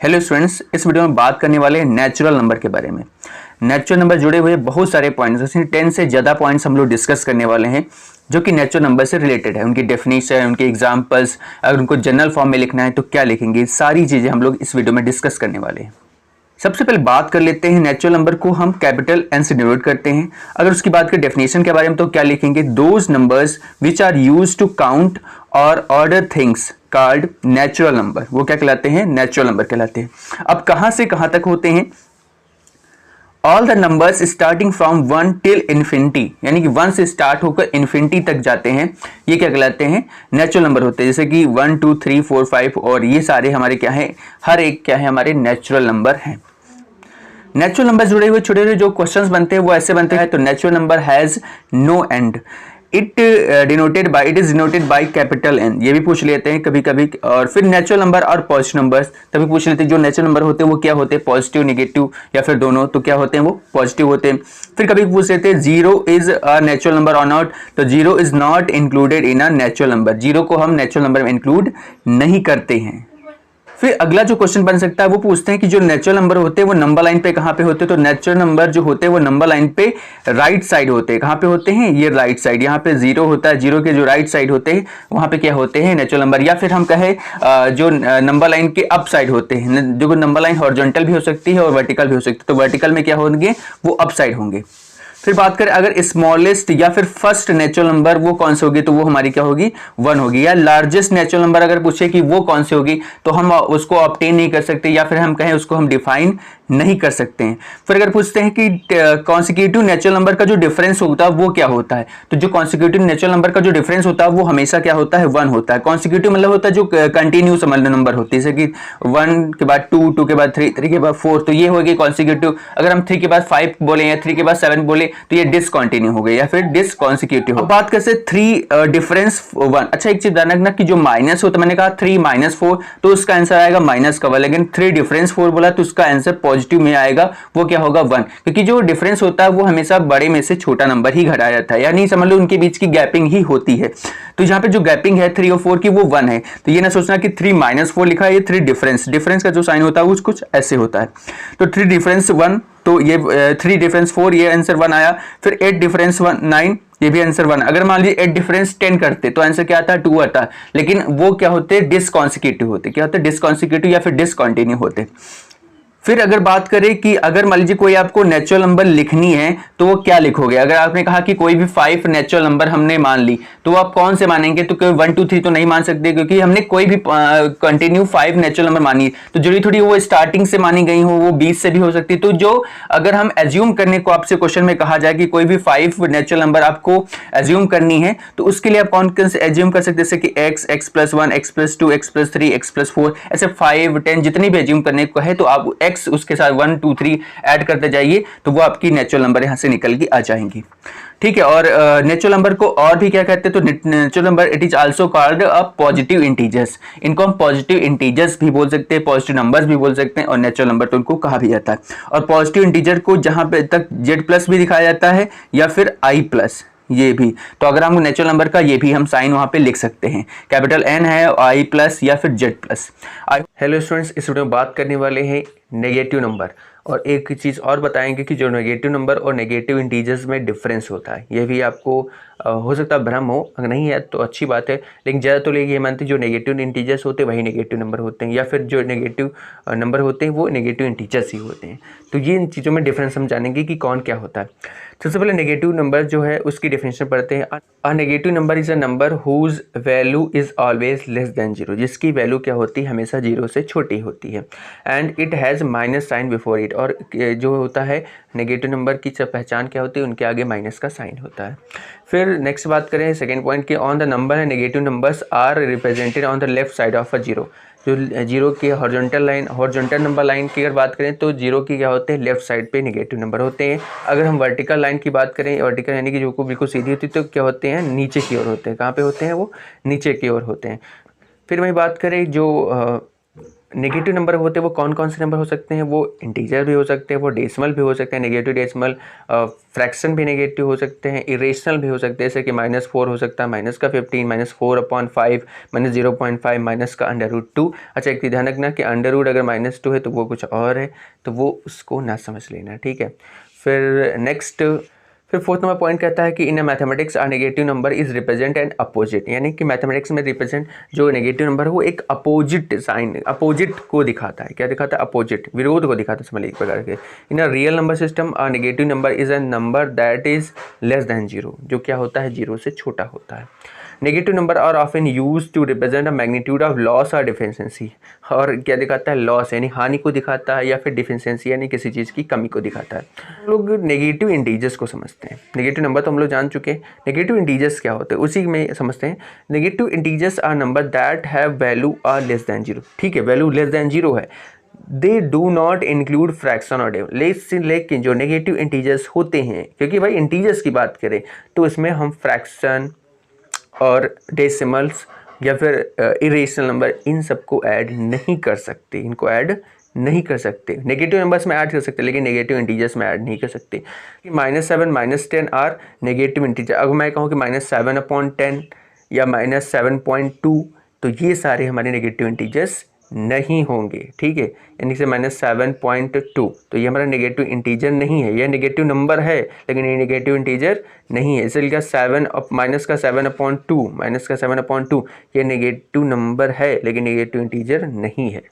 Hello students, इस video में बात करने वाले हैं नेचुरल नंबर के बारे में। नेचुरल नंबर जुड़े हुए बहुत सारे पॉइंट्स, जैसे 10 से ज़्यादा पॉइंट्स हम लोग डिस्कस करने वाले हैं जो कि नेचुरल नंबर से रिलेटेड है। उनकी डेफिनेशन, उनके एग्जांपल्स, अगर उनको जनरल फॉर्म में लिखना है तो क्या लिखेंगे, सारी चीज़ें हम लोग इस वीडियो में डिस्कस करने वाले हैं। सबसे पहले बात कर लेते हैं, नेचुरल नंबर को हम कैपिटल एन से डिनोट करते हैं। अगर उसकी बात करें डेफिनेशन के बारे में तो क्या लिखेंगे, those numbers which are used to count और order things called natural number. वो क्या कहलाते हैं, नेचुरल नंबर कहलाते हैं। अब कहां से कहां तक होते हैं, all the numbers starting from 1 till infinity, यानी कि 1 से स्टार्ट होकर इन्फिनिटी तक जाते हैं, ये क्या कहलाते हैं, नेचुरल नंबर होते हैं। जैसे कि 1 2 3 4 5 और ये सारे हमारे क्या है, हर एक क्या है, हमारे नेचुरल नंबर हैं। नेचुरल नंबर जुड़े हुए छोटे छोटे जो क्वेश्चंस बनते हैं वो ऐसे बनते हैं। तो natural number has no end, it is denoted by capital N, ये भी पूछ लेते हैं कभी कभी। और फिर नेचुरल नंबर और पॉजिटिव नंबर्स तभी पूछ लेते हैं। जो नेचुरल नंबर होते हैं वो क्या होते हैं, पॉजिटिव, नेगेटिव या फिर दोनों, तो क्या होते हैं, वो पॉजिटिव होते हैं। फिर कभी पूछ लेते हैं zero is a natural number और नॉट, तो zero is not included in a natural number, zero को हम नेचुरल नंबर में इंक्लूड नहीं करते हैं। फिर अगला जो क्वेश्चन बन सकता है वो पूछते हैं कि जो नेचुरल नंबर होते हैं वो नंबर लाइन पे कहाँ पे होते हैं, तो नेचुरल नंबर जो होते हैं वो नंबर लाइन पे राइट साइड होते हैं। कहाँ पे होते हैं, ये राइट साइड, यहाँ पे जीरो होता है, जीरो के जो राइट साइड होते हैं वहाँ पे क्या होते हैं, नेचुरल नंबर। या फिर हम कहें जो नंबर लाइन के अप साइड होते हैं, जो नंबर लाइन हॉरिजॉन्टल भी हो सकती है और वर्टिकल भी हो सकती है, तो वर्टिकल में क्या होंगे, वो अप साइड होंगे। फिर बात करें अगर स्मॉलेस्ट या फिर फर्स्ट नेचुरल नंबर वो कौन से होगी, तो वो हमारी क्या होगी, 1 होगी। या लार्जेस्ट नेचुरल नंबर अगर पूछे कि वो कौन से होगी तो हम उसको ऑब्टेन नहीं कर सकते, या फिर हम कहें उसको हम डिफाइन नहीं कर सकते हैं। फिर अगर पूछते हैं कि कॉन्सिक्यूटिव नेचुरल नंबर का जो डिफरेंस होता है वो क्या होता है, तो जो कॉन्सिक्यूटिव नेचुरल नंबर का जो डिफरेंस होता है वो हमेशा क्या होता है, 1 होता है। कॉन्सिक्यूटिव मतलब होता है जो कंटिन्यूस नंबर होती है, जैसे कि 1 के बाद 2, 2 के बाद 3, 3 के बाद 4, तो ये होगी कॉन्सिक्यूटिव। अगर हम 3 के बाद 5 बोले या 3 के बाद 7 बोले तो ये डिसकंटिन्यू हो गए या फिर डिसकॉन्सिक्यूटिव हो। बात करते हैं 3 डिफरेंस 1। अच्छा, एक चीज ध्यान रखना कि जो माइनस होता है, मैंने कहा 3 - 4 तो उसका आंसर आएगा माइनस का 1, लेकिन 3 डिफरेंस 4 बोला तो उसका आंसर पॉजिटिव में आएगा, वो क्या होगा, 1। क्योंकि जो डिफरेंस होता है वो हमेशा बड़े में से छोटा नंबर ही घटाया जाता है, यानी समझ लो उनके बीच की गैपिंग ही होती है। तो यहाँ पे जो गैपिंग है 3 और 4 की वो 1 है, तो ये ना सोचना कि 3 - 4 लिखा है, ये 3 डिफरेंस का जो साइन होता है वो कुछ ऐसे होता है। तो 3 डिफरेंस 1, तो ये 3 डिफरेंस 4, ये आंसर 1 आया। फिर 8 डिफरेंस 9, ये भी आंसर 1। अगर मान लीजिए 8 डिफरेंस 10 करते तो आंसर क्या आता है, 2 आता है, लेकिन वो क्या होते हैं, डिसकॉन्सिक्यूटिव होते। क्या होते हैं, डिसकॉन्सिक्यूटिव या फिर डिसकंटिन्यू होते। फिर अगर बात करें कि अगर मान लीजिए कोई आपको नेचुरल नंबर लिखनी है तो वो क्या लिखोगे। अगर आपने कहा कि कोई भी 5 नेचुरल नंबर हमने मान ली तो आप कौन से मानेंगे, तो कोई 1 2 3 तो नहीं मान सकते, क्योंकि हमने कोई भी कंटिन्यू 5 नेचुरल नंबर मानी, तो जरूरी थोड़ी वो स्टार्टिंग से मानी गई हो, वो 20 से भी हो सकती है। तो जो अगर हम एज्यूम करने को आपसे क्वेश्चन में कहा जाए कि कोई भी 5 नेचुरल नंबर आपको एज्यूम करनी है, तो उसके लिए आप कौन कौन से एज्यूम कर सकते हैं, जैसे कि x, x+1, x+2, x+3, x+4, ऐसे 5 10 जितनी भी एज्यूम करने को है तो आप x उसके साथ 1 2 3 ऐड करते जाइए, तो वो आपकी नेचुरल नंबर यहां से निकल के आ जाएंगी। ठीक है, और नेचुरल नंबर को और भी क्या कहते हैं, तो natural number it is also called a positive integers. इनको हम पॉजिटिव इंटीजर्स भी बोल सकते हैं, पॉजिटिव नंबर्स भी बोल सकते हैं, और नेचुरल नंबर तो उनको कहा भी जाता है। और पॉजिटिव इंटीजर को जहां पे तक z+ भी दिखाया जाता है या फिर i+, ये भी। तो अगर हम नेचुरल नंबर का ये भी हम साइन वहां पे लिख सकते हैं, कैपिटल N है, i+ या फिर z+। हेलो स्टूडेंट्स, इस वीडियो में बात करने वाले हैं नेगेटिव नंबर, और एक चीज़ और बताएंगे कि जो नेगेटिव नंबर और नेगेटिव इंटीजर्स में डिफरेंस होता है। ये भी आपको हो सकता है भ्रम हो, अगर नहीं है तो अच्छी बात है, लेकिन ज़्यादातर लोग ये मानते हैं जो नेगेटिव इंटीजर्स होते हैं वही नेगेटिव नंबर होते हैं, या फिर जो नेगेटिव नंबर होते हैं वो नेगेटिव इंटीजर्स ही होते हैं। तो ये इन चीज़ों में डिफरेंस हम जानेंगे कि कौन क्या होता है। सबसे पहले नेगेटिव नंबर जो है उसकी डेफिनेशन पढ़ते हैं। A negative number is a number whose value is always less than 0, जिसकी वैल्यू क्या होती है, हमेशा 0 से छोटी होती है। And it has minus sign before it, और जो होता है नेगेटिव नंबर की पहचान क्या होती है, उनके आगे माइनस का साइन होता है। फिर नेक्स्ट बात करें सेकेंड पॉइंट की, ऑन द नंबर है negative numbers are represented on the left side of a 0। जो 0 की हॉरिजॉन्टल नंबर लाइन की अगर बात करें तो 0 की क्या होते हैं, लेफ्ट साइड पे नेगेटिव नंबर होते हैं। अगर हम वर्टिकल लाइन की बात करें, वर्टिकल यानी कि जो को बिल्कुल सीधी होती है, तो क्या होते हैं, नीचे की ओर होते हैं। कहाँ पे होते हैं, वो नीचे की ओर होते हैं। फिर वही बात करें जो नेगेटिव नंबर होते हैं वो कौन कौन से नंबर हो सकते हैं? वो इंटीजर भी हो सकते हैं, वो डेसिमल भी हो सकते हैं, नेगेटिव डेसिमल, फ्रैक्शन भी नेगेटिव हो सकते हैं, इरेशनल भी हो सकते हैं, जैसे कि -4 हो सकता है, -15, -4/5, -0.5, माइनस का √2। अच्छा, एक ध्यान रखना कि अंडर अगर -2 है तो वो कुछ और है, तो वो उसको ना समझ लेना, ठीक है। फिर फोर्थ नंबर पॉइंट कहता है कि in mathematics a negative number is represent and opposite, यानी कि मैथमेटिक्स में रिप्रेजेंट जो नेगेटिव नंबर है वो एक अपोजिट साइन, अपोजिट को दिखाता है। क्या दिखाता है? अपोजिट, विरोध को दिखाता है, समझ लीजिए एक प्रकार के। In a real number system a negative number is a number that is less than 0, जो क्या होता है? 0 से छोटा होता है। Negative number are often used to represent a magnitude of loss और डिफिशिएंसी, और क्या दिखाता है? लॉस यानी हानि को दिखाता है, या फिर डिफिशिएंसी यानी किसी चीज़ की कमी को दिखाता है। हम लोग नेगेटिव इंटीजर्स को समझते हैं। नेगेटिव नंबर तो हम लोग जान चुके हैं, नेगेटिव इंटीजर्स क्या होते हैं उसी में समझते हैं। Negative integers are number that have value are less than 0, ठीक है, वैल्यू लेस दैन 0 है। They do not include fraction और लेकिन जो नेगेटिव इंटीजर्स होते हैं, क्योंकि भाई इंटीजर्स की बात करें तो इसमें हम फ्रैक्शन और डेसिमल्स या फिर इरेशनल नंबर इन सबको ऐड नहीं कर सकते, इनको ऐड नहीं कर सकते। नेगेटिव नंबर्स में ऐड कर सकते लेकिन नेगेटिव इंटीजर्स में ऐड नहीं कर सकते। -7 -10 आर नेगेटिव इंटीजर। अगर मैं कहूँ कि -7/10 या -7.2, तो ये सारे हमारे नेगेटिव इंटीजर्स नहीं होंगे, ठीक है। यानी कि -7.2, तो ये हमारा नेगेटिव इंटीजर नहीं है, यह नेगेटिव नंबर है लेकिन ये नेगेटिव इंटीजर नहीं है। इसलिए क्या -7/2 ये नेगेटिव नंबर है लेकिन नेगेटिव इंटीजर नहीं है।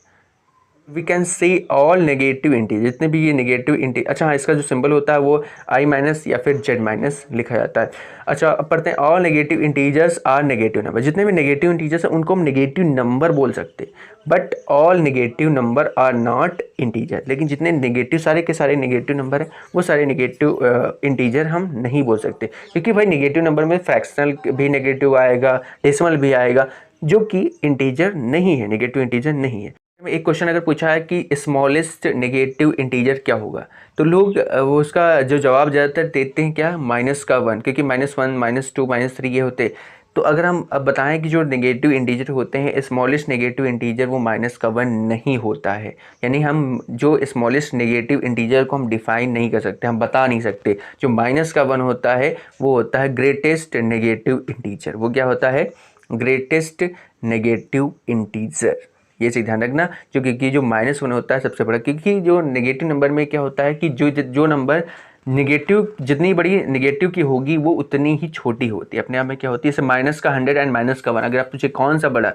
We can say all negative integer, जितने भी ये नेगेटिव इंटीजर। अच्छा हाँ, इसका जो सिंबल होता है वो I- या फिर Z- लिखा जाता है। अच्छा, अब पढ़ते हैं। All negative integers are negative number, जितने भी नेगेटिव इंटीजर्स हैं उनको हम नेगेटिव नंबर बोल सकते हैं, but all negative number are not integer. लेकिन जितने नेगेटिव, सारे के सारे नेगेटिव नंबर हैं वो सारे नेगेटिव इंटीजर हम नहीं बोल सकते, क्योंकि भाई नेगेटिव नंबर में फ्रैक्शनल भी नेगेटिव आएगा, डेसिमल भी आएगा, जो कि इंटीजर नहीं है, नेगेटिव इंटीजर नहीं है। एक क्वेश्चन अगर पूछा है कि स्मॉलेस्ट नेगेटिव इंटीजर क्या होगा, तो लोग वो उसका जो जवाब ज़्यादातर देते हैं क्या? -1, क्योंकि -1, -2, -3 ये होते। तो अगर हम अब बताएं कि जो नेगेटिव इंटीजर होते हैं, स्मॉलेस्ट नेगेटिव इंटीजर वो -1 नहीं होता है। यानी हम जो स्मॉलेस्ट नेगेटिव इंटीजर को हम डिफाइन नहीं कर सकते, हम बता नहीं सकते। जो -1 होता है वो होता है ग्रेटेस्ट नेगेटिव इंटीजर। वो क्या होता है? Greatest negative integer. ये चीज़ ध्यान रखना, जो क्योंकि जो -1 होता है सबसे बड़ा, क्योंकि जो नेगेटिव नंबर में क्या होता है कि जो नंबर नेगेटिव, जितनी बड़ी नेगेटिव की होगी वो उतनी ही छोटी होती है अपने आप में। क्या होती है? जैसे -100 एंड -1, अगर आप पूछे कौन सा बड़ा,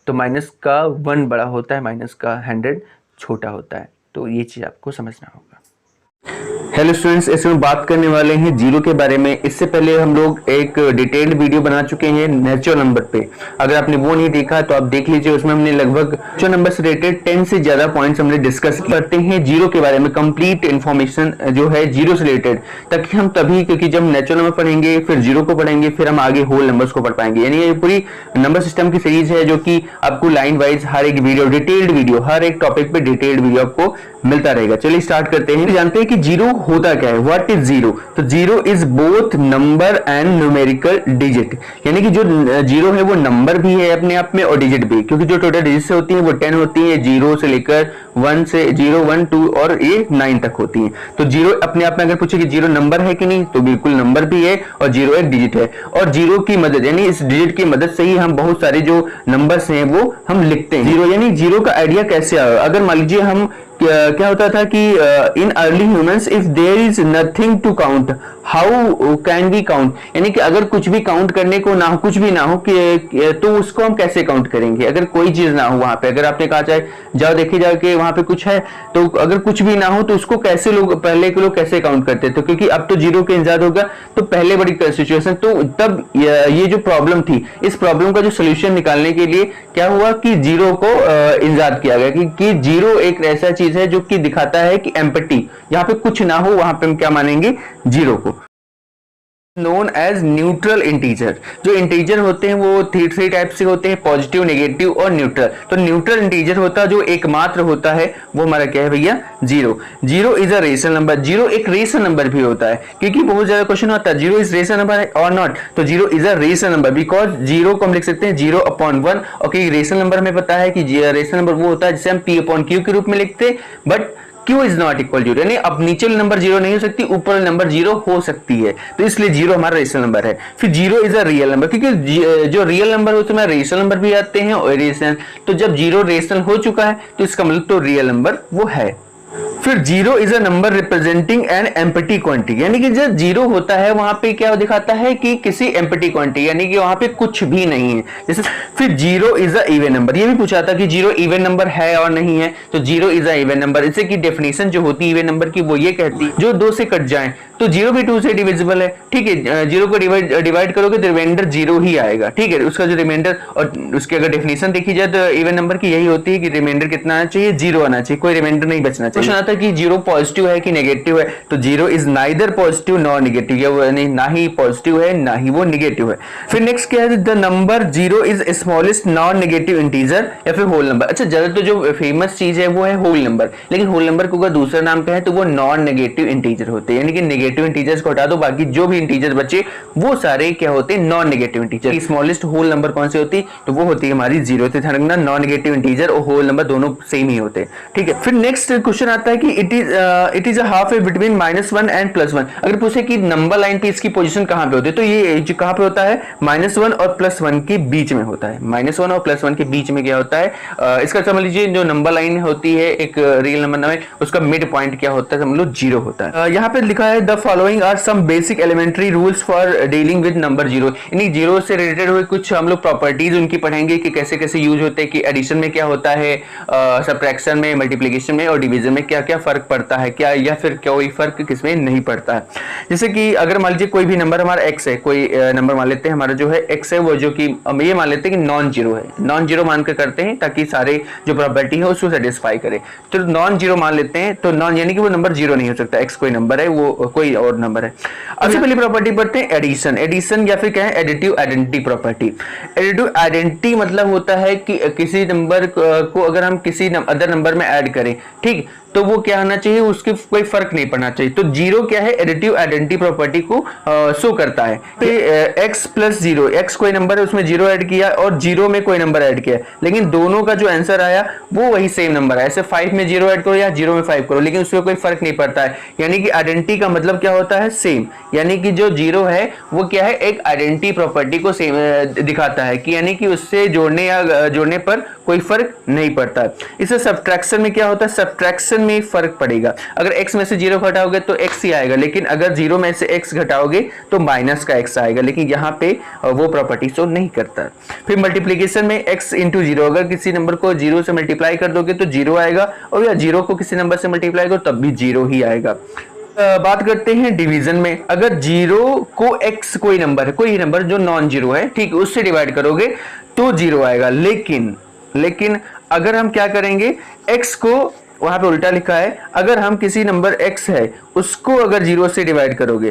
तो -1 बड़ा होता है, -100 छोटा होता है। तो ये चीज़ आपको समझना होगा। हेलो स्टूडेंट्स, इसमें बात करने वाले हैं जीरो के बारे में। इससे पहले हम लोग एक डिटेल्ड वीडियो बना चुके हैं नेचुरल नंबर पे, अगर आपने वो नहीं देखा तो आप देख लीजिए। उसमें हमने लगभग नेचुरल नंबर से रिलेटेड 10 से ज्यादा पॉइंट्स हमने डिस्कस करते हैं जीरो के बारे में, कंप्लीट इन्फॉर्मेशन जो है जीरो से रिलेटेड, ताकि हम तभी, क्योंकि जब नेचुरल नंबर पढ़ेंगे फिर जीरो को पढ़ेंगे, फिर हम आगे होल नंबर्स को पढ़ पाएंगे। यानी ये पूरी नंबर सिस्टम की सीरीज है जो कि आपको लाइन वाइज हर एक वीडियो, डिटेल्ड वीडियो, हर एक टॉपिक पे डिटेल्ड वीडियो आपको मिलता रहेगा। चलिए स्टार्ट करते हैं। जानते हैं कि जीरो होता क्या है, व्हाट इज जीरो? तो zero is both number and numerical digit, यानी कि जो जीरो है वो नंबर भी है अपने आप में और डिजिट भी, क्योंकि जो टोटल डिजिट होती है वो 10 होती है, 0 से लेकर 1 से 0, 1, 2 और ये 9 तक होती है। तो जीरो अपने आप में अगर पूछे कि जीरो नंबर है कि नहीं, तो बिल्कुल नंबर भी है और जीरो एक डिजिट है। और जीरो की मदद, यानी इस डिजिट की मदद से ही हम बहुत सारे जो नंबर्स हैं वो हम लिखते हैं। जीरो यानी जीरो का आइडिया कैसे आया? अगर मान लीजिए हम क्या होता था कि in early humans if there is nothing to count how can we count, यानी कि अगर कुछ भी काउंट करने को ना हो, कुछ भी ना हो कि तो उसको हम कैसे काउंट करेंगे? अगर कोई चीज ना हो वहां पे, अगर आपने कहा चाहे जाओ देखिए जाओ कि वहां पे कुछ है, तो अगर कुछ भी ना हो तो उसको कैसे लोग, पहले के लोग कैसे काउंट करते थे? क्योंकि अब तो जीरो के इंजाद होगा, तो पहले बड़ी सिचुएशन, तो तब ये जो प्रॉब्लम थी, इस प्रॉब्लम का जो सोल्यूशन निकालने के लिए क्या हुआ कि जीरो को इंजाद किया गया कि जीरो एक ऐसा चीज है जो कि दिखाता है कि एम्पटी, यहाँ पे कुछ ना हो, वहां पे हम क्या मानेंगे? जीरो को। Known as neutral integer. जो इंटीजर होते हैं वो थ्री टाइप से होते हैं, पॉजिटिव, नेगेटिव और न्यूट्रल। तो न्यूट्रल इंटीजर होता है जो एकमात्र होता है वो हमारा क्या है भैया, zero. Zero is a rational number. Zero एक रेशनल नंबर भी होता है, क्योंकि बहुत ज्यादा क्वेश्चन होता है जीरो इज रेशनल नंबर और नॉट। तो zero is a rational number because zero को हम लिख सकते हैं 0/1। और रेशनल नंबर हमें पता है कि रेशनल नंबर वो होता है जिसे हम p/q के रूप में लिखते हैं, but Q is not equal zero, यानी अब नीचे वाली नंबर जीरो नहीं हो सकती, ऊपर वाली नंबर जीरो हो सकती है, तो इसलिए जीरो हमारा रेशनल नंबर है। फिर zero is a real number, क्योंकि जो रियल नंबर होते हैं रेशनल नंबर भी आते हैं और रेशनल, तो जब जीरो रेशनल हो चुका है तो इसका मतलब तो रियल नंबर वो है। फिर zero is a number representing an empty quantity, यानी कि जब जीरो होता है वहां पे क्या दिखाता है कि किसी एम्प्टी क्वांटिटी, यानी कि वहां पे कुछ भी नहीं है। जैसे फिर zero is a even number, ये भी पूछा था कि जीरो इवन नंबर है और नहीं है, तो zero is a even number. इससे की डेफिनेशन जो होती है इवन नंबर की वो ये कहती है जो दो से कट जाए, तो जीरो भी टू से डिविजिबल है, ठीक है। जीरो को डिवाइड करोगे तो रिमाइंडर जीरो ही आएगा, ठीक है। उसका जो रिमाइंडर और उसकी अगर डेफिनेशन देखी जाए तो इवन नंबर की यही होती है कि रिमाइंडर कितना आना चाहिए, जीरो आना चाहिए, कोई रिमाइंडर नहीं बचना चाहिए। क्वेश्चन आता है कि जीरो पॉजिटिव है कि नेगेटिव है, तो zero is neither positive nor negative, या ना ही पॉजिटिव है ना ही वो नेगेटिव है। फिर नेक्स्ट क्या है, the number zero is smallest non negative integer या फिर होल नंबर। अच्छा, ज्यादा तो जो फेमस चीज है वो है होल नंबर, लेकिन होल नंबर को अगर दूसरा नाम कहें तो वो नॉन नेगेटिव इंटीजर होते हैं, यानी कि नेगेटिव इंटीजर्स को हटा दो, बाकी जो भी इंटीजर बचे वो सारे क्या होते हैं, non negative integer. Smallest whole number कौन सी होती है, तो वो होती है हमारी जीरो। ध्यान रखना, नॉन नेगेटिव इंटीजर और होल नंबर दोनों सेम ही होते हैं, ठीक है। फिर नेक्स्ट क्वेश्चन आता है कि it is a half way between -1 and +1। अगर पूछे कि नंबर लाइन पे इसकी पोजीशन कहां पे होती है, तो ये कहां पे होता है, -1 और +1 के बीच में होता है। -1 और +1 के बीच में क्या होता है, इसका समझ लीजिए जो नंबर लाइन होती है एक रियल नंबर में, उसका मिड पॉइंट क्या होता है, समझ लो जीरो होता है। यहाँ पे लिखा है the following are some basic elementary rules for dealing with number zero, यानी जीरो से रिलेटेड हुए कुछ हम लोग प्रॉपर्टीज उनकी पढ़ेंगे कि कैसे कैसे यूज होते हैं, कि एडिशन में क्या होता है, सब्ट्रैक्शन में, मल्टीप्लिकेशन में और डिवीजन में क्या क्या फर्क पड़ता है, क्या या फिर कोई फर्क किसमें नहीं पड़ता है। जैसे कि अगर मान लीजिए कोई भी नंबर हमारा x है, कोई नंबर मान लेते हैं हमारा जो है x है, वो जो कि हम ये मान लेते हैं कि नॉन जीरो है, नॉन जीरो मानकर करते हैं ताकि सारे जो प्रॉपर्टी है उसको सेटिस्फाई करे। तो नॉन जीरो मान लेते हैं, तो नॉन यानी कि वो नंबर जीरो नहीं हो सकता, x कोई नंबर है, वो कोई और नंबर है। अब पहली प्रॉपर्टी पढ़ते हैं एडिशन। एडिशन या फिर क्या है, additive identity property. Additive identity मतलब होता है कि किसी नंबर को अगर हम किसी अदर नंबर में ऐड करें, ठीक, तो वो क्या होना चाहिए, उसके कोई फर्क नहीं पड़ना चाहिए। तो जीरो क्या है, एडिटिव आइडेंटिटी प्रॉपर्टी को शो करता है। x + 0, x कोई नंबर है उसमें जीरो ऐड किया और जीरो में कोई नंबर ऐड किया, लेकिन दोनों का जो आंसर आया वो वही सेम नंबर है। ऐसे 5 में जीरो ऐड करो या जीरो में 5 करो, लेकिन उसमें कोई फर्क नहीं पड़ता है। यानी कि आइडेंटिटी का मतलब क्या होता है, सेम। यानी कि जो जीरो है वो क्या है, एक आइडेंटिटी प्रॉपर्टी को सेम दिखाता है, कि यानी कि उससे जोड़ने या जोड़ने पर कोई फर्क नहीं पड़ता है। इससे सब्ट्रैक्शन में क्या होता है, सब्ट्रैक्शन में फर्क पड़ेगा। अगर x में से जीरो घटाओगे तो x ही आएगा, लेकिन अगर जीरो में से x घटाओगे तो माइनस का x आएगा, लेकिन यहाँ पे वो प्रॉपर्टी शो नहीं करता। फिर मल्टीप्लिकेशन में x × 0, अगर किसी नंबर को जीरो से मल्टीप्लाई कर दोगे तो जीरो आएगा, और या जीरो को किसी नंबर से मल्टीप्लाई करो तब भी जीरो ही आएगा। बात करते हैं डिवीजन में। अगर जीरो को x कोई नंबर है, कोई नंबर जो नॉन जीरो है, ठीक, उससे डिवाइड करोगे तो जीरो आएगा। लेकिन अगर हम क्या करेंगे, x को वहां पे उल्टा लिखा है, अगर हम किसी नंबर x है उसको अगर जीरो से डिवाइड करोगे,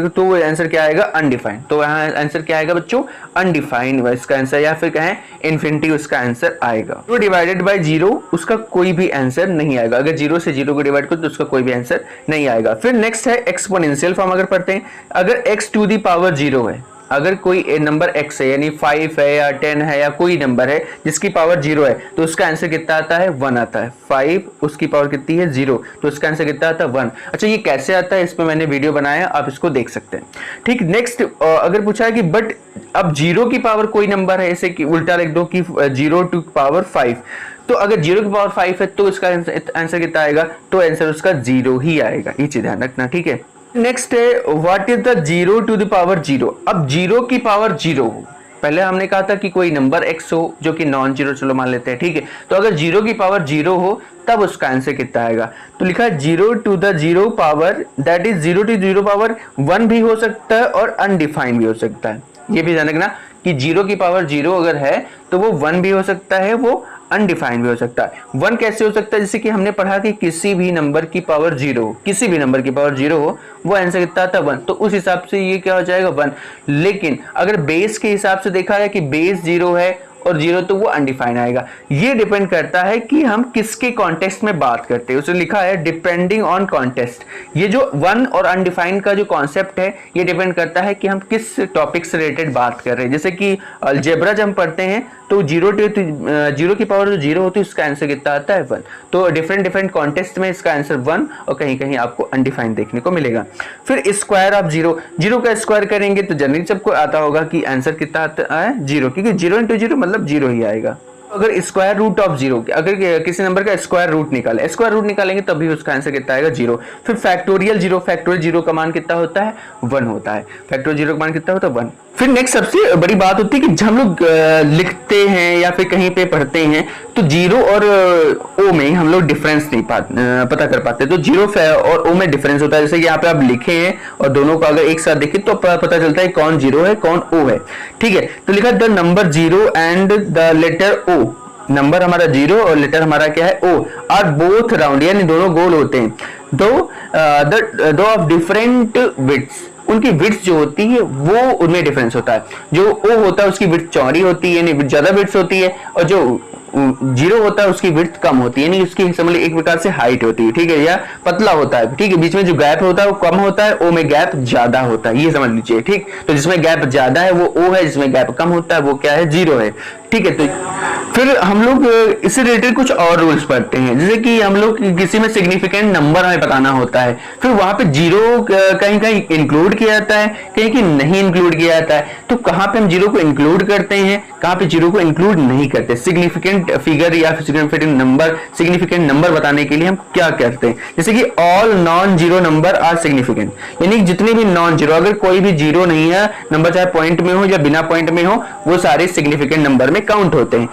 तो वो आंसर क्या आएगा, अनडिफाइंड। तो यहाँ आंसर क्या आएगा बच्चों, अनडिफाइंड इसका आंसर, या फिर कहें इन्फिनिटी उसका आंसर आएगा। तो डिवाइडेड बाय जीरो उसका कोई भी आंसर नहीं आएगा, अगर जीरो से जीरो को डिवाइड करो तो उसका कोई भी आंसर नहीं आएगा। फिर नेक्स्ट है एक्सपोनेंशियल फॉर्म। अगर पढ़ते हैं, अगर x⁴ 0 है, अगर कोई नंबर x है, यानी 5 है या 10 है या कोई नंबर है जिसकी पावर 0 है, तो उसका आंसर कितना आता है, 1 आता है। 5 उसकी पावर कितनी है, 0, तो उसका आंसर कितना आता है, 1। अच्छा, ये कैसे आता है, इस पे मैंने वीडियो बनाया है, आप इसको देख सकते हैं, ठीक। नेक्स्ट अगर पूछा है कि बट अब 0 की पावर कोई नंबर है, ऐसे कि उल्टा लिख दो कि 0⁵, तो अगर 0⁵ है तो इसका आंसर कितना आएगा, तो आंसर उसका 0 ही आएगा। ये चीज ध्यान रखना, ठीक है। नेक्स्ट है व्हाट इज द 0⁴0। अब 0 की पावर 0 हो, पहले हमने कहा था कि कोई नंबर x हो जो कि नॉन जीरो, चलो मान लेते हैं, ठीक है। तो अगर 0 की पावर 0 हो तब उसका आंसर कितना आएगा, तो लिखा है 0⁴ पावर, दैट इज 0⁴ पावर 1 भी हो सकता है और अनडिफाइंड भी हो सकता है। ये भी ध्यान रखना कि 0 की पावर 0 अगर है तो वो 1 भी हो सकता है, वो अनडिफाइंड भी हो सकता है। 1 कैसे हो सकता है, जैसे कि हमने पढ़ा कि किसी भी नंबर की पावर 0, किसी भी नंबर की पावर 0 हो, वो आंसर कितना आता है 1, तो उस हिसाब से ये क्या हो जाएगा 1। लेकिन अगर बेस के हिसाब से देखा है कि बेस 0 है और 0, तो वो अनडिफाइंड आएगा। ये डिपेंड करता है कि हम किसके कॉन्टेक्स्ट में बात करते हैं। उसने लिखा है डिपेंडिंग ऑन कॉन्टेक्स्ट। ये जो 1 और अनडिफाइंड का जो कॉन्सेप्ट है, ये डिपेंड करता है कि हम किस टॉपिक से रिलेटेड बात कर रहे हैं। जैसे कि अलजेब्रा जब हम पढ़ते हैं तो 0 की पावर जो 0 होती है उसका आंसर कितना आता है 1। तो डिफरेंट कॉन्टेक्स्ट में इसका आंसर 1 और कहीं कहीं आपको अनडिफाइंड देखने को मिलेगा। फिर स्क्वायर ऑफ 0 का स्क्वायर करेंगे तो जनरली सबको आता होगा कि आंसर कितना आता है 0, क्योंकि 0 × 0 मतलब 0 ही आएगा। अगर स्क्वायर रूट ऑफ 0, अगर किसी नंबर का स्क्वायर रूट निकालेंगे तभी उसका आंसर कितना आएगा 0। फिर फैक्टोरियल 0 का मान कितना होता है 1 होता है। फैक्टोरियल 0 का मान कितना होता है 1। फिर नेक्स्ट सबसे बड़ी बात होती है कि जब हम लोग लिखते हैं या फिर कहीं पे पढ़ते हैं तो 0 और ओ में हम लोग डिफरेंस नहीं पता कर पाते। तो 0 और ओ में डिफरेंस होता है। जैसे कि यहाँ पे आप लिखे हैं और दोनों को अगर एक साथ देखें तो पता चलता है कौन 0 है कौन ओ है। ठीक है, तो लिखा the number 0 and the letter O, number हमारा 0 और लेटर हमारा क्या है O, आर बोथ राउंड, यानी दोनों गोल होते हैं। दो ऑफ डिफरेंट विड्थ्स, उनकी विड्थ जो होती है वो उनमें डिफरेंस होता है। जो O होता है उसकी विड्थ चौड़ी होती है, यानी ज्यादा विड्थ होती है, और जो 0 होता है उसकी विड्थ कम होती है, यानी उसकी समझ एक प्रकार से हाइट होती है। ठीक है, या पतला होता है। ठीक है, बीच में जो गैप होता है वो कम होता है, ओ में गैप ज्यादा होता है, ये समझ लीजिए। ठीक, तो जिसमें गैप ज्यादा है वो ओ है, जिसमें गैप कम होता है वो क्या है 0 है। ठीक है, तो फिर हम लोग इससे रिलेटेड कुछ और रूल्स पढ़ते हैं। जैसे कि हम लोग किसी में सिग्निफिकेंट नंबर हमें बताना होता है, फिर वहां पे 0 कहीं कहीं इंक्लूड किया जाता है, कहीं कहीं नहीं इंक्लूड किया जाता है। तो कहां पे हम 0 को इंक्लूड करते हैं, कहां पे 0 को इंक्लूड नहीं करते। सिग्निफिकेंट फिगर या सिग्निफिकेंट नंबर बताने के लिए हम क्या करते हैं, जैसे कि all non 0 number are significant, यानी जितने भी नॉन 0, अगर कोई भी 0 नहीं है नंबर, चाहे पॉइंट में हो या बिना पॉइंट में हो, वो सारे सिग्निफिकेंट नंबर में काउंट होते हैं।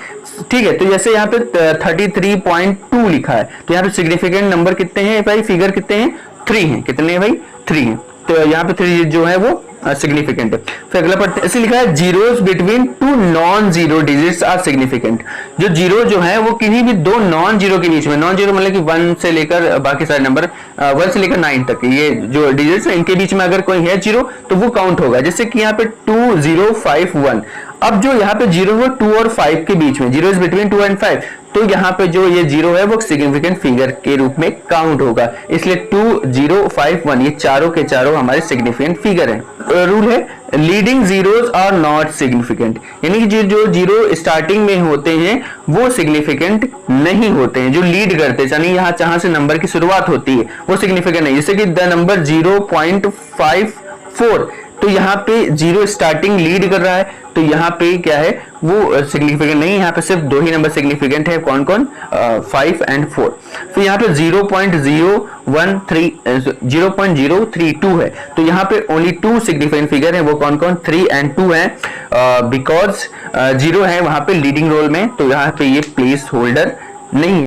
ठीक है, तो जैसे यहाँ पे 33.2 लिखा है, तो यहाँ पे सिग्निफिकेंट नंबर कितने हैं भाई, फिगर कितने हैं 3 हैं। कितने हैं भाई 3 हैं, तो यहाँ पे 3 जो है वो सिग्निफिकेंट है। फिर अगला पढ़ते हैं, ऐसे लिखा है zeros between 2 non 0 digits are significant. जो 0 जो है वो किसी भी 2 नॉन 0 के बीच में, नॉन 0 मतलब कि 1 से लेकर बाकी सारे नंबर 1 से लेकर 9 तक, ये जो डिजिट्स है इनके बीच में अगर कोई है 0 तो वो काउंट होगा। जैसे कि यहाँ पे 2 0 5 1, अब जो यहाँ पे 0 है 2 और 5 के बीच में, 0 इज बिटवीन 2 एंड 5, तो यहाँ पे जो ये 0 है वो सिग्निफिकेंट फिगर के रूप में काउंट होगा। इसलिए 2 0 5 1 ये चारों के चारों हमारे सिग्निफिकेंट फिगर हैं। रूल है leading zeros are not significant, यानी कि जो 0 स्टार्टिंग में होते हैं वो सिग्निफिकेंट नहीं होते हैं। जो लीड करते हैं, यानी यहाँ जहां से नंबर की शुरुआत होती है वो सिग्निफिकेंट नहीं। जैसे कि द नंबर 0.54, तो यहाँ पे 0 स्टार्टिंग लीड कर रहा है, तो यहाँ पे क्या है वो सिग्निफिकेंट नहीं। यहाँ पे सिर्फ 2 ही नंबर सिग्निफिकेंट है, कौन कौन 5 एंड 4। फिर यहाँ पे 0.032 है, तो यहाँ पे ओनली 2 सिग्निफिकेंट फिगर है, वो कौन कौन 3 एंड 2 है। बिकॉज 0 है वहां पे लीडिंग रोल में, तो यहाँ पे ये प्लेस होल्डर नहीं है।